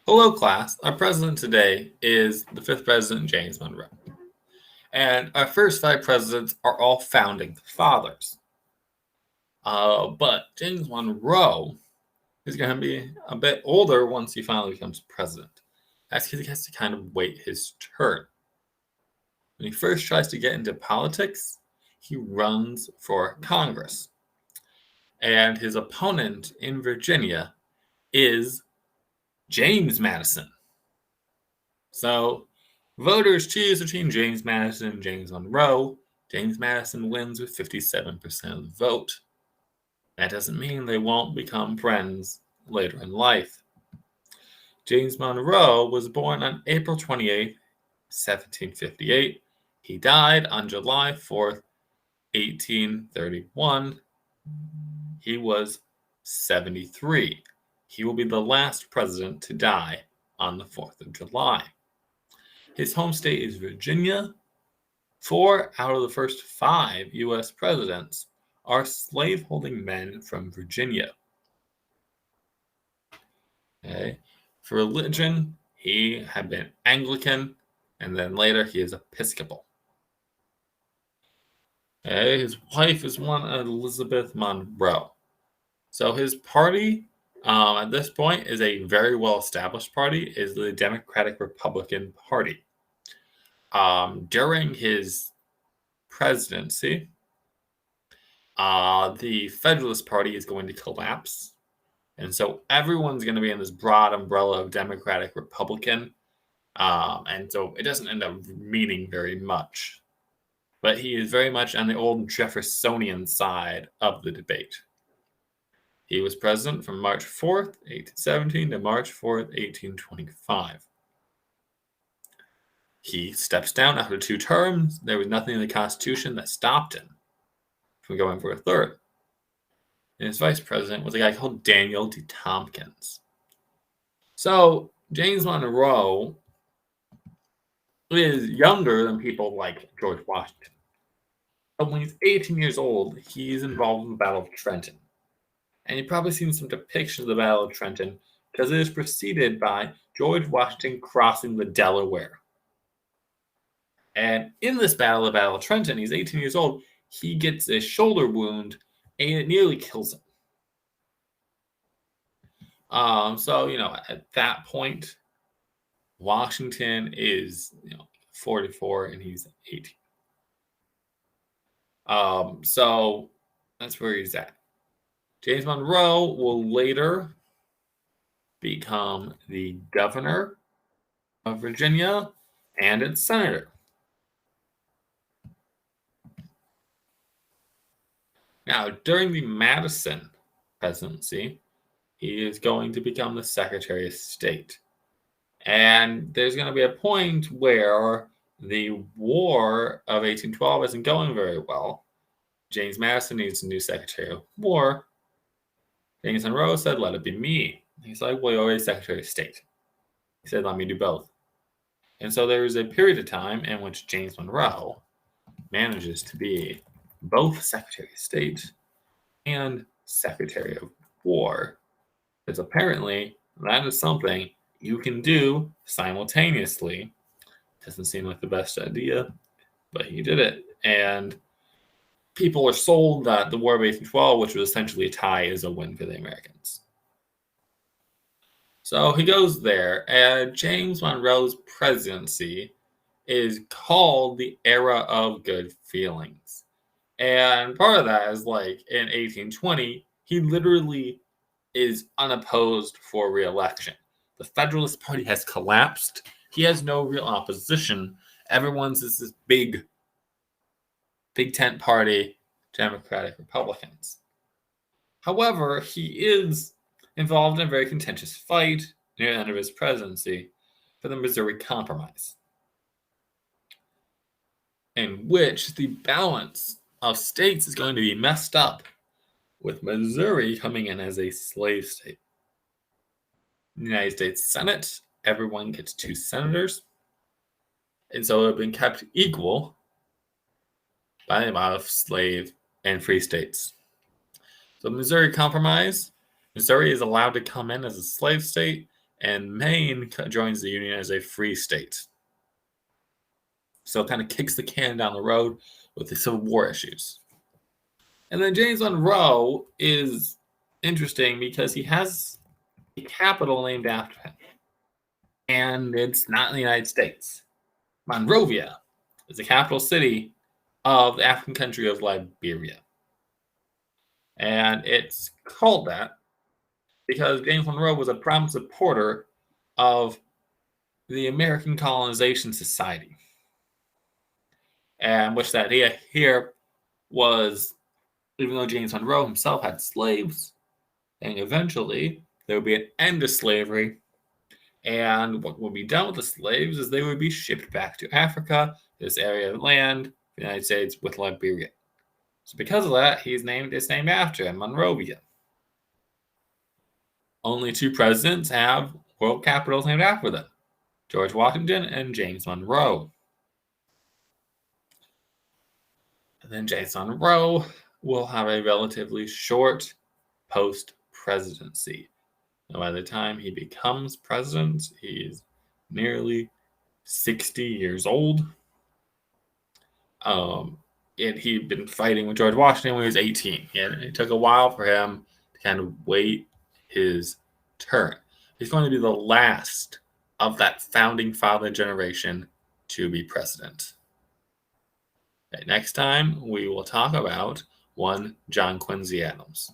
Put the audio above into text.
Hello, class. Our president today is the fifth president, James Monroe. And our first five presidents are all founding fathers. But James Monroe is going to be a bit older once he finally becomes president. That's because he has to kind of wait his turn. When he first tries to get into politics, he runs for Congress. And his opponent in Virginia is James Madison. So voters choose between James Madison and James Monroe. James Madison wins with 57% of the vote. That doesn't mean they won't become friends later in life. James Monroe was born on April 28, 1758. He died on July 4th, 1831. He was 73. He will be the last president to die on the 4th of July. His home state is Virginia. 4 out of the first 5 U.S. presidents are slaveholding men from Virginia. Okay. For religion, he had been Anglican, and then later he is Episcopal. Okay. His wife is one Elizabeth Monroe. So his party at this point is a very well-established party, is the Democratic Republican Party. During his presidency, the Federalist Party is going to collapse. And so everyone's going to be in this broad umbrella of Democratic Republican. And so it doesn't end up meaning very much. But he is very much on the old Jeffersonian side of the debate. He was president from March 4th, 1817 to March 4th, 1825. He steps down after 2 terms. There was nothing in the Constitution that stopped him from going for a third. And his vice president was a guy called Daniel D. Tompkins. So James Monroe is younger than people like George Washington. But when he's 18 years old, he's involved in the Battle of Trenton. And you've probably seen some depictions of the Battle of Trenton because it is preceded by George Washington crossing the Delaware. And in this battle, the Battle of Trenton, he's 18 years old, he gets a shoulder wound and it nearly kills him. So, at that point, Washington is, 44 and he's 18. So that's where he's at. James Monroe will later become the governor of Virginia and its senator. Now, during the Madison presidency, he is going to become the Secretary of State. And there's going to be a point where the War of 1812 isn't going very well. James Madison needs a new Secretary of War. James Monroe said, let it be me. He's like, well, you're already Secretary of State. He said, let me do both. And so there is a period of time in which James Monroe manages to be both Secretary of State and Secretary of War. Because apparently that is something you can do simultaneously. Doesn't seem like the best idea, but he did it. And people are sold that the War of 1812, which was essentially a tie, is a win for the Americans. So he goes there, and James Monroe's presidency is called the Era of Good Feelings. And part of that is like in 1820, he literally is unopposed for re-election. The Federalist Party has collapsed. He has no real opposition. Everyone's this big tent party, Democratic Republicans. However, he is involved in a very contentious fight near the end of his presidency for the Missouri Compromise, in which the balance of states is going to be messed up, with Missouri coming in as a slave state. In the United States Senate, everyone gets 2 senators, and so it have been kept equal by the amount of slave and free states. So Missouri Compromise, Missouri is allowed to come in as a slave state, and Maine joins the Union as a free state. So it kind of kicks the can down the road with the Civil War issues. And then James Monroe is interesting because he has a capital named after him. And it's not in the United States. Monrovia is the capital city of the African country of Liberia. And it's called that because James Monroe was a prominent supporter of the American Colonization Society. And which that idea here was, even though James Monroe himself had slaves, and eventually there would be an end to slavery. And what would be done with the slaves is they would be shipped back to Africa, this area of land, the United States, with Liberia. So because of that, it's named after him, Monrovia. Only 2 presidents have world capitals named after them, George Washington and James Monroe. And then James Monroe will have a relatively short post-presidency. And by the time he becomes president, he's nearly 60 years old. And he'd been fighting with George Washington when he was 18. And it took a while for him to kind of wait his turn. He's going to be the last of that founding father generation to be president. Okay, next time, we will talk about one John Quincy Adams.